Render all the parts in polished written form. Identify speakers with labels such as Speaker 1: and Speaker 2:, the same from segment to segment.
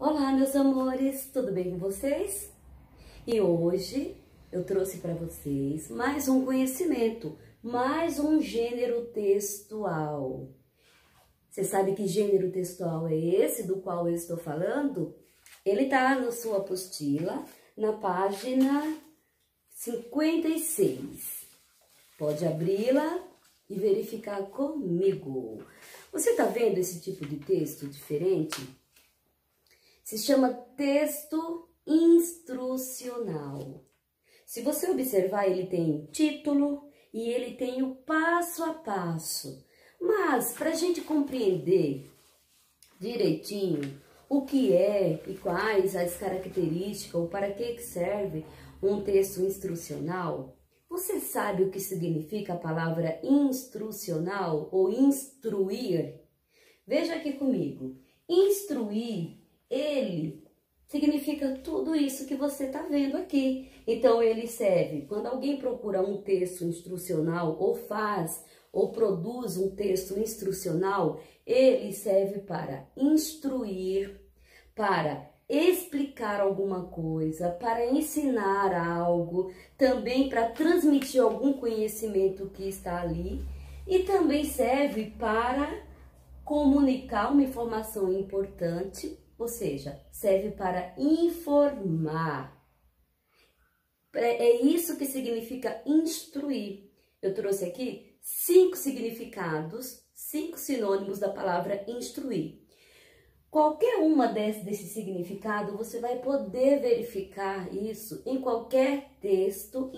Speaker 1: Olá, meus amores, tudo bem com vocês? E hoje eu trouxe para vocês mais um conhecimento, mais um gênero textual. Você sabe que gênero textual é esse do qual eu estou falando? Ele está na sua apostila, na página 56. Pode abri-la e verificar comigo. Você está vendo esse tipo de texto diferente? Se chama texto instrucional. Se você observar, ele tem título e ele tem o passo a passo. Mas, para a gente compreender direitinho o que é e quais as características ou para que serve um texto instrucional, você sabe o que significa a palavra instrucional ou instruir? Veja aqui comigo. Instruir, ele significa tudo isso que você está vendo aqui. Então, ele serve, quando alguém procura um texto instrucional ou faz ou produz um texto instrucional, ele serve para instruir, para explicar alguma coisa, para ensinar algo, também para transmitir algum conhecimento que está ali e também serve para comunicar uma informação importante, ou seja, serve para informar. É isso que significa instruir. Eu trouxe aqui 5 significados, 5 sinônimos da palavra instruir. Qualquer uma desse significado, você vai poder verificar isso em qualquer texto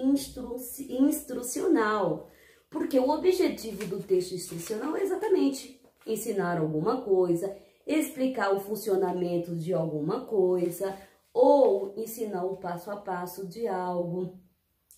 Speaker 1: instrucional. Porque o objetivo do texto instrucional é exatamente ensinar alguma coisa, explicar o funcionamento de alguma coisa, ou ensinar o passo a passo de algo,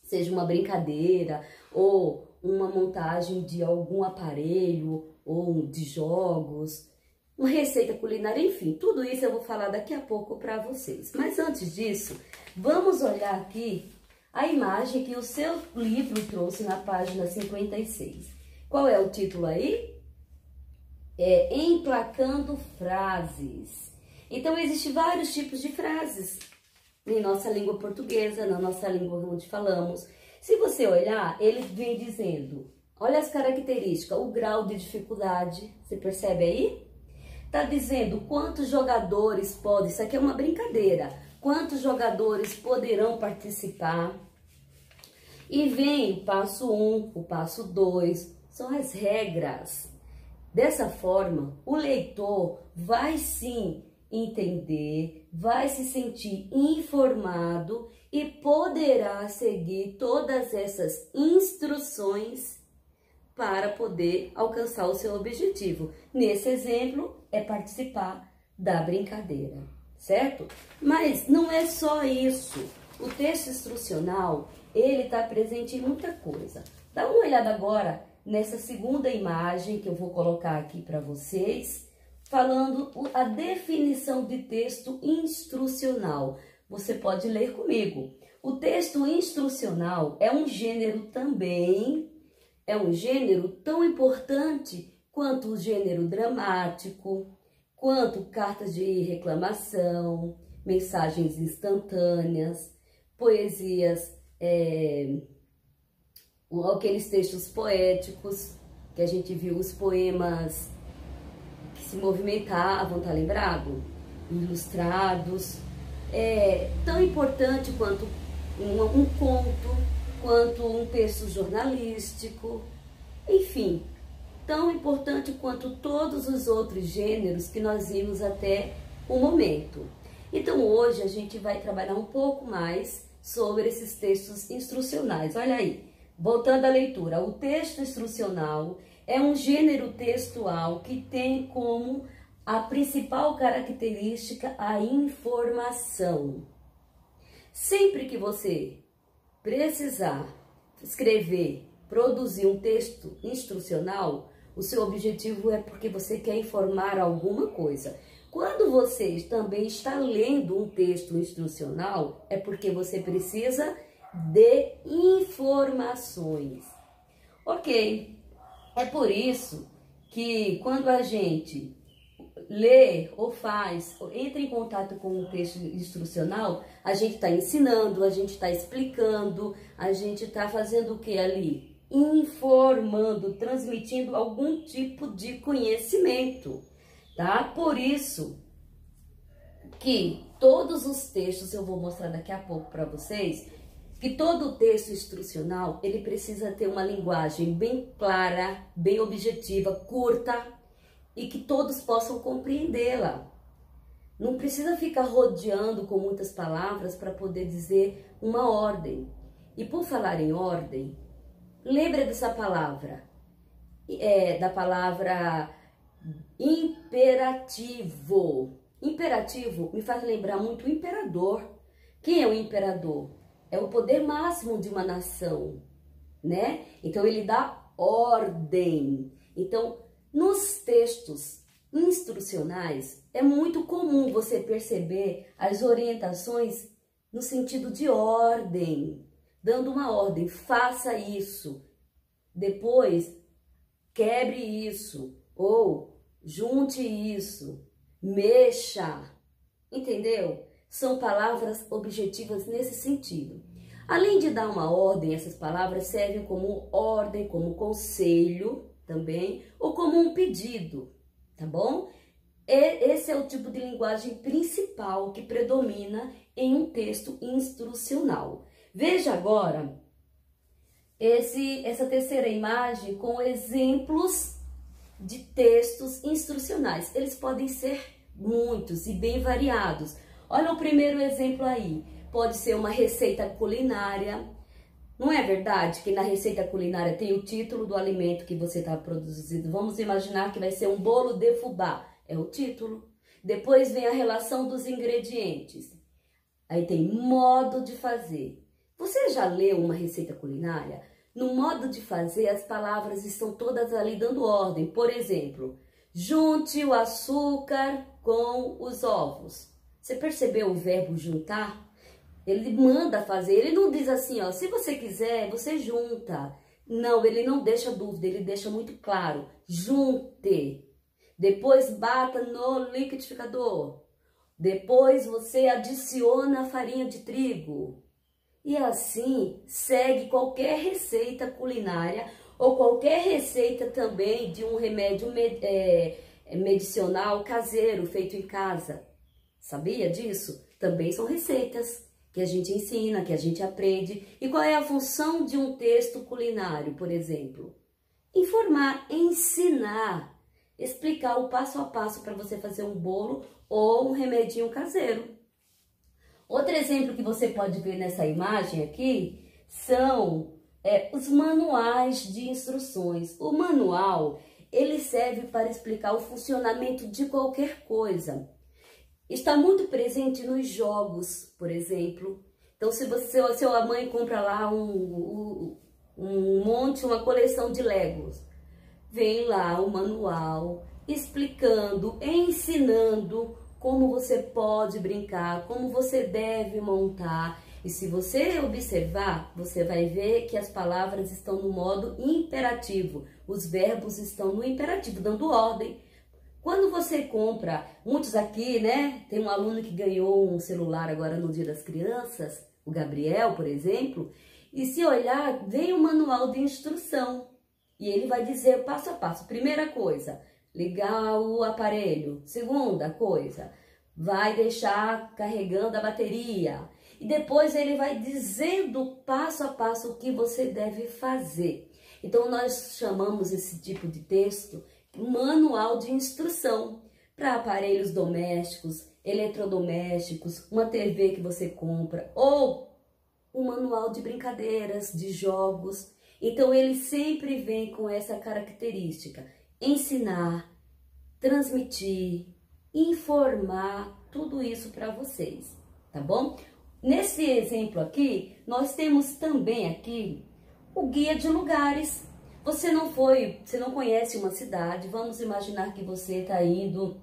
Speaker 1: seja uma brincadeira, ou uma montagem de algum aparelho, ou de jogos, uma receita culinária, enfim, tudo isso eu vou falar daqui a pouco para vocês. Mas antes disso, vamos olhar aqui a imagem que o seu livro trouxe na página 56. Qual é o título aí? É Emplacando Frases. Então, existem vários tipos de frases em nossa língua portuguesa, na nossa língua onde falamos. Se você olhar, ele vem dizendo, olha as características, o grau de dificuldade, você percebe aí? Tá dizendo quantos jogadores podem, isso aqui é uma brincadeira, quantos jogadores poderão participar. E vem o passo 1, o passo 2, são as regras. Dessa forma, o leitor vai sim entender, vai se sentir informado e poderá seguir todas essas instruções para poder alcançar o seu objetivo. Nesse exemplo, é participar da brincadeira, certo? Mas não é só isso. O texto instrucional, ele está presente em muita coisa. Dá uma olhada agora nessa segunda imagem que eu vou colocar aqui para vocês, falando a definição de texto instrucional. Você pode ler comigo. O texto instrucional é um gênero também, é um gênero tão importante quanto o gênero dramático, quanto cartas de reclamação, mensagens instantâneas, poesias, aqueles textos poéticos que a gente viu, os poemas que se movimentavam, tá lembrado? Ilustrados. É tão importante quanto um conto, quanto um texto jornalístico, enfim, tão importante quanto todos os outros gêneros que nós vimos até o momento. Então hoje a gente vai trabalhar um pouco mais sobre esses textos instrucionais. Olha aí. Voltando à leitura, o texto instrucional é um gênero textual que tem como a principal característica a informação. Sempre que você precisar escrever, produzir um texto instrucional, o seu objetivo é porque você quer informar alguma coisa. Quando você também está lendo um texto instrucional, é porque você precisa de informações. Ok, é por isso que quando a gente lê ou faz, ou entra em contato com o texto instrucional, a gente está ensinando, a gente está explicando, a gente está fazendo o que ali? Informando, transmitindo algum tipo de conhecimento, tá? Por isso que todos os textos, eu vou mostrar daqui a pouco para vocês, que todo texto instrucional, ele precisa ter uma linguagem bem clara, bem objetiva, curta, e que todos possam compreendê-la. Não precisa ficar rodeando com muitas palavras para poder dizer uma ordem. E por falar em ordem, lembra dessa palavra, da palavra imperativo. Imperativo me faz lembrar muito o imperador. Quem é o imperador? É o poder máximo de uma nação, né? Então ele dá ordem. Então, nos textos instrucionais, é muito comum você perceber as orientações no sentido de ordem, dando uma ordem, faça isso, depois quebre isso, ou junte isso, mexa, entendeu? São palavras objetivas nesse sentido. Além de dar uma ordem, essas palavras servem como ordem, como conselho, também, ou como um pedido, tá bom? Esse é o tipo de linguagem principal que predomina em um texto instrucional. Veja agora essa terceira imagem com exemplos de textos instrucionais. Eles podem ser muitos e bem variados. Olha o primeiro exemplo aí. Pode ser uma receita culinária. Não é verdade que na receita culinária tem o título do alimento que você está produzindo? Vamos imaginar que vai ser um bolo de fubá. É o título. Depois vem a relação dos ingredientes. Aí tem modo de fazer. Você já leu uma receita culinária? No modo de fazer, as palavras estão todas ali dando ordem. Por exemplo, junte o açúcar com os ovos. Você percebeu o verbo juntar? Ele manda fazer, ele não diz assim, ó, se você quiser, você junta. Não, ele não deixa dúvida, ele deixa muito claro. Junte. Depois bata no liquidificador. Depois você adiciona a farinha de trigo. E assim segue qualquer receita culinária ou qualquer receita também de um remédio medicinal caseiro feito em casa. Sabia disso? Também são receitas que a gente ensina, que a gente aprende. E qual é a função de um texto culinário, por exemplo? Informar, ensinar, explicar o passo a passo para você fazer um bolo ou um remedinho caseiro. Outro exemplo que você pode ver nessa imagem aqui são os manuais de instruções. O manual, ele serve para explicar o funcionamento de qualquer coisa. Está muito presente nos jogos, por exemplo. Então, se sua mãe compra lá uma coleção de Legos, vem lá o manual explicando, ensinando como você pode brincar, como você deve montar. E se você observar, você vai ver que as palavras estão no modo imperativo. Os verbos estão no imperativo, dando ordem. Quando você compra, muitos aqui, né? Tem um aluno que ganhou um celular agora no Dia das Crianças, o Gabriel, por exemplo, e se olhar, vem um manual de instrução. E ele vai dizer passo a passo. Primeira coisa, ligar o aparelho. Segunda coisa, vai deixar carregando a bateria. E depois ele vai dizendo passo a passo o que você deve fazer. Então nós chamamos esse tipo de texto manual de instrução para aparelhos domésticos, eletrodomésticos, uma TV que você compra ou um manual de brincadeiras, de jogos. Então ele sempre vem com essa característica: ensinar, transmitir, informar, tudo isso para vocês, tá bom? Nesse exemplo aqui, nós temos também aqui o guia de lugares. Você não conhece uma cidade, vamos imaginar que você está indo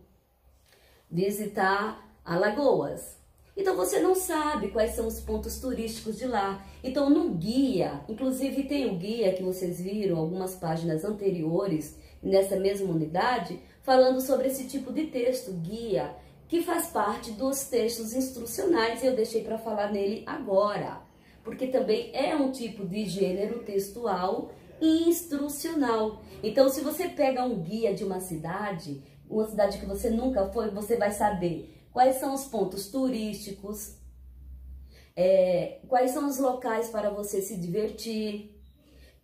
Speaker 1: visitar Alagoas. Então você não sabe quais são os pontos turísticos de lá. Então no guia, inclusive tem o guia que vocês viram algumas páginas anteriores, nessa mesma unidade, falando sobre esse tipo de texto, guia, que faz parte dos textos instrucionais, e eu deixei para falar nele agora, porque também é um tipo de gênero textual instrucional. Então, se você pega um guia de uma cidade que você nunca foi, você vai saber quais são os pontos turísticos, quais são os locais para você se divertir,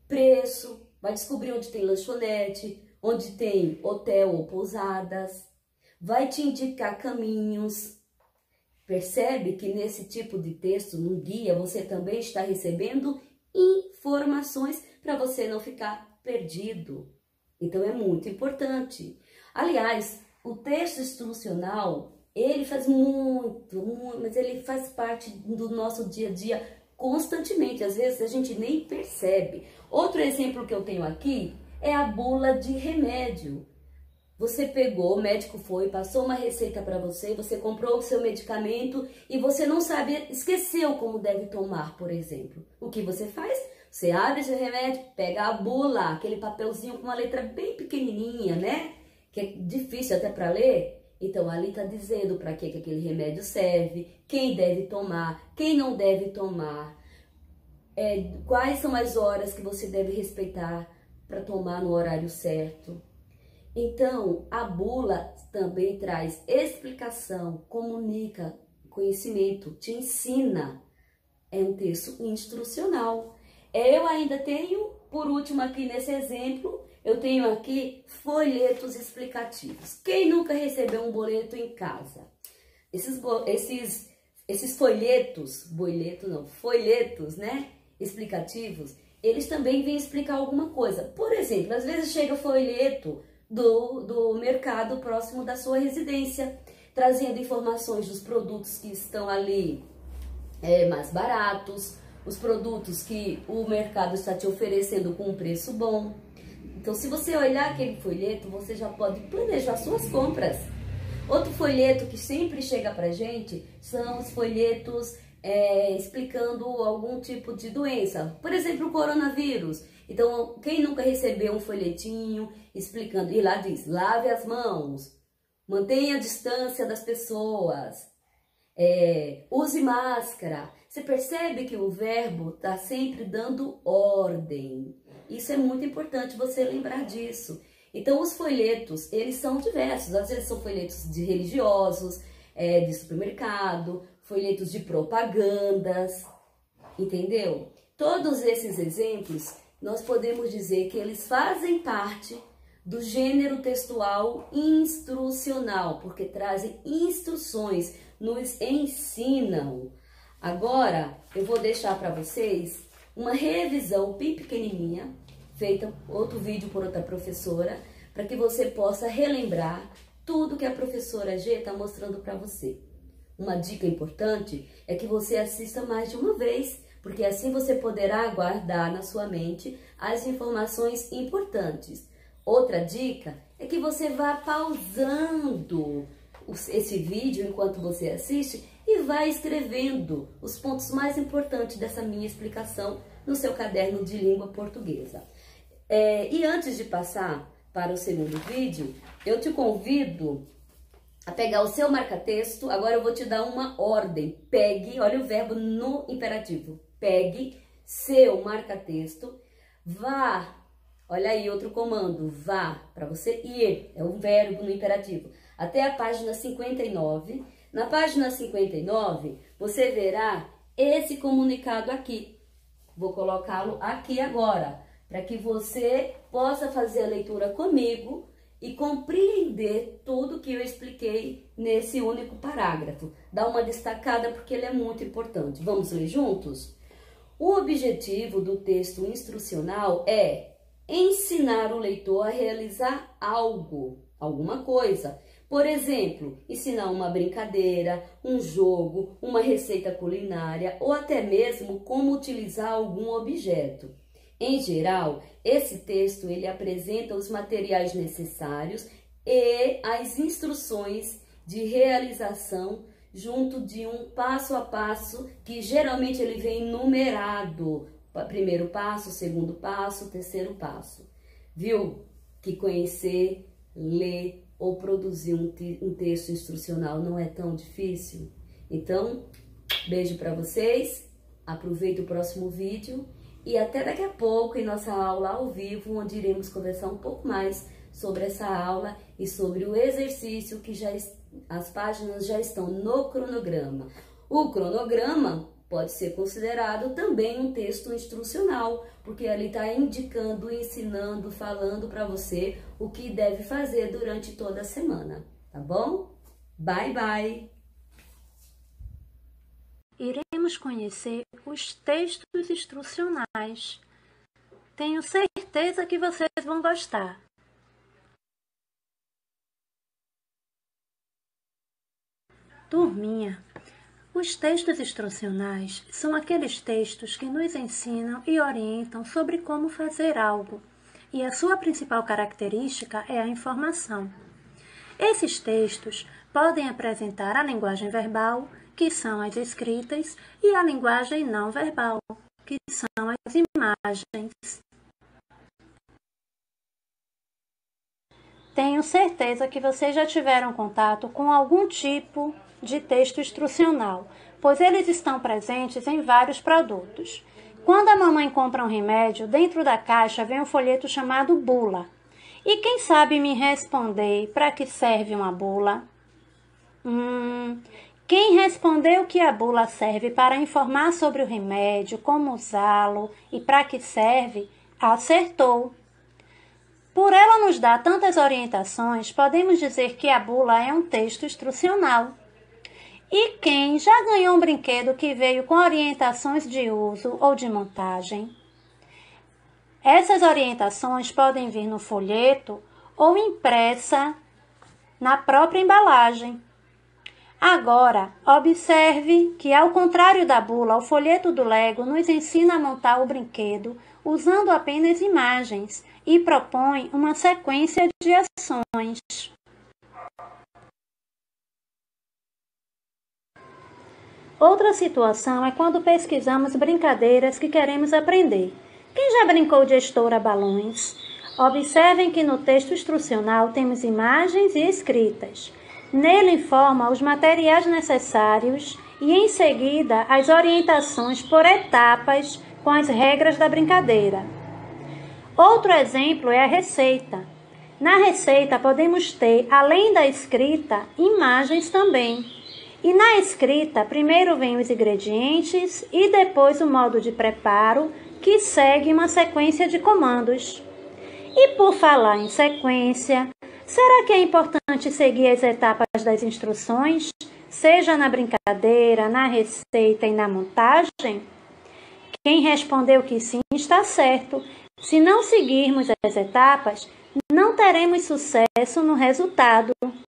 Speaker 1: preço, vai descobrir onde tem lanchonete, onde tem hotel ou pousadas, vai te indicar caminhos. Percebe que nesse tipo de texto, no guia, você também está recebendo informações para você não ficar perdido. Então é muito importante. Aliás, o texto instrucional, ele faz mas ele faz parte do nosso dia a dia constantemente. Às vezes a gente nem percebe. Outro exemplo que eu tenho aqui é a bula de remédio. Você pegou, o médico foi, passou uma receita para você, você comprou o seu medicamento e você não sabe, esqueceu como deve tomar, por exemplo. O que você faz? Você abre esse remédio, pega a bula, aquele papelzinho com uma letra bem pequenininha, né? Que é difícil até para ler. Então, ali está dizendo para que aquele remédio serve, quem deve tomar, quem não deve tomar, quais são as horas que você deve respeitar para tomar no horário certo. Então, a bula também traz explicação, comunica conhecimento, te ensina. É um texto instrucional. Eu ainda tenho, por último aqui nesse exemplo, eu tenho aqui folhetos explicativos. Quem nunca recebeu um boleto em casa? Esses folhetos, folhetos, né, explicativos, eles também vêm explicar alguma coisa. Por exemplo, às vezes chega folheto do mercado próximo da sua residência, trazendo informações dos produtos que estão ali mais baratos, os produtos que o mercado está te oferecendo com um preço bom. Então, se você olhar aquele folheto, você já pode planejar suas compras. Outro folheto que sempre chega pra gente são os folhetos explicando algum tipo de doença. Por exemplo, o coronavírus. Então, quem nunca recebeu um folhetinho explicando? E lá diz, lave as mãos, mantenha a distância das pessoas, use máscara. Você percebe que o verbo está sempre dando ordem. Isso é muito importante você lembrar disso. Então, os folhetos, eles são diversos. Às vezes são folhetos de religiosos, de supermercado, folhetos de propagandas, entendeu? Todos esses exemplos, nós podemos dizer que eles fazem parte do gênero textual instrucional, porque trazem instruções, nos ensinam. Agora, eu vou deixar para vocês uma revisão bem pequenininha, feita outro vídeo por outra professora, para que você possa relembrar tudo que a professora G está mostrando para você. Uma dica importante é que você assista mais de uma vez, porque assim você poderá guardar na sua mente as informações importantes. Outra dica é que você vá pausando esse vídeo enquanto você assiste e vai escrevendo os pontos mais importantes dessa minha explicação no seu caderno de língua portuguesa. E antes de passar para o segundo vídeo, eu te convido a pegar o seu marca-texto. Agora eu vou te dar uma ordem. Pegue, olha o verbo no imperativo. Pegue seu marca-texto, vá, olha aí outro comando, vá, para você ir, é um verbo no imperativo, até a página 59. Na página 59, você verá esse comunicado aqui. Vou colocá-lo aqui agora, para que você possa fazer a leitura comigo e compreender tudo que eu expliquei nesse único parágrafo. Dá uma destacada porque ele é muito importante. Vamos ler juntos? O objetivo do texto instrucional é ensinar o leitor a realizar algo, alguma coisa. Por exemplo, ensinar uma brincadeira, um jogo, uma receita culinária ou até mesmo como utilizar algum objeto. Em geral, esse texto ele apresenta os materiais necessários e as instruções de realização junto de um passo a passo que geralmente ele vem numerado. Primeiro passo, segundo passo, terceiro passo. Viu? Que conhecer, ler, ou produzir um texto instrucional não é tão difícil? Então, beijo para vocês, aproveita o próximo vídeo e até daqui a pouco em nossa aula ao vivo, onde iremos conversar um pouco mais sobre essa aula e sobre o exercício que as páginas já estão no cronograma. O cronograma pode ser considerado também um texto instrucional, porque ali está indicando, ensinando, falando para você o que deve fazer durante toda a semana, tá bom? Bye, bye!
Speaker 2: Iremos conhecer os textos instrucionais. Tenho certeza que vocês vão gostar. Turminha, os textos instrucionais são aqueles textos que nos ensinam e orientam sobre como fazer algo, e a sua principal característica é a informação. Esses textos podem apresentar a linguagem verbal, que são as escritas, e a linguagem não verbal, que são as imagens. Tenho certeza que vocês já tiveram contato com algum tipo de texto instrucional, pois eles estão presentes em vários produtos. Quando a mamãe compra um remédio, dentro da caixa vem um folheto chamado bula. E quem sabe me responder para que serve uma bula? Quem respondeu que a bula serve para informar sobre o remédio, como usá-lo e para que serve, acertou. Por ela nos dar tantas orientações, podemos dizer que a bula é um texto instrucional. E quem já ganhou um brinquedo que veio com orientações de uso ou de montagem? Essas orientações podem vir no folheto ou impressa na própria embalagem. Agora, observe que, ao contrário da bula, o folheto do Lego nos ensina a montar o brinquedo usando apenas imagens e propõe uma sequência de ações. Outra situação é quando pesquisamos brincadeiras que queremos aprender. Quem já brincou de estoura-balões? Observem que no texto instrucional temos imagens e escritas. Nele informa os materiais necessários e, em seguida, as orientações por etapas com as regras da brincadeira. Outro exemplo é a receita. Na receita podemos ter, além da escrita, imagens também. E na escrita, primeiro vêm os ingredientes e depois o modo de preparo, que segue uma sequência de comandos. E por falar em sequência, será que é importante seguir as etapas das instruções, seja na brincadeira, na receita e na montagem? Quem respondeu que sim está certo. Se não seguirmos as etapas, não teremos sucesso no resultado.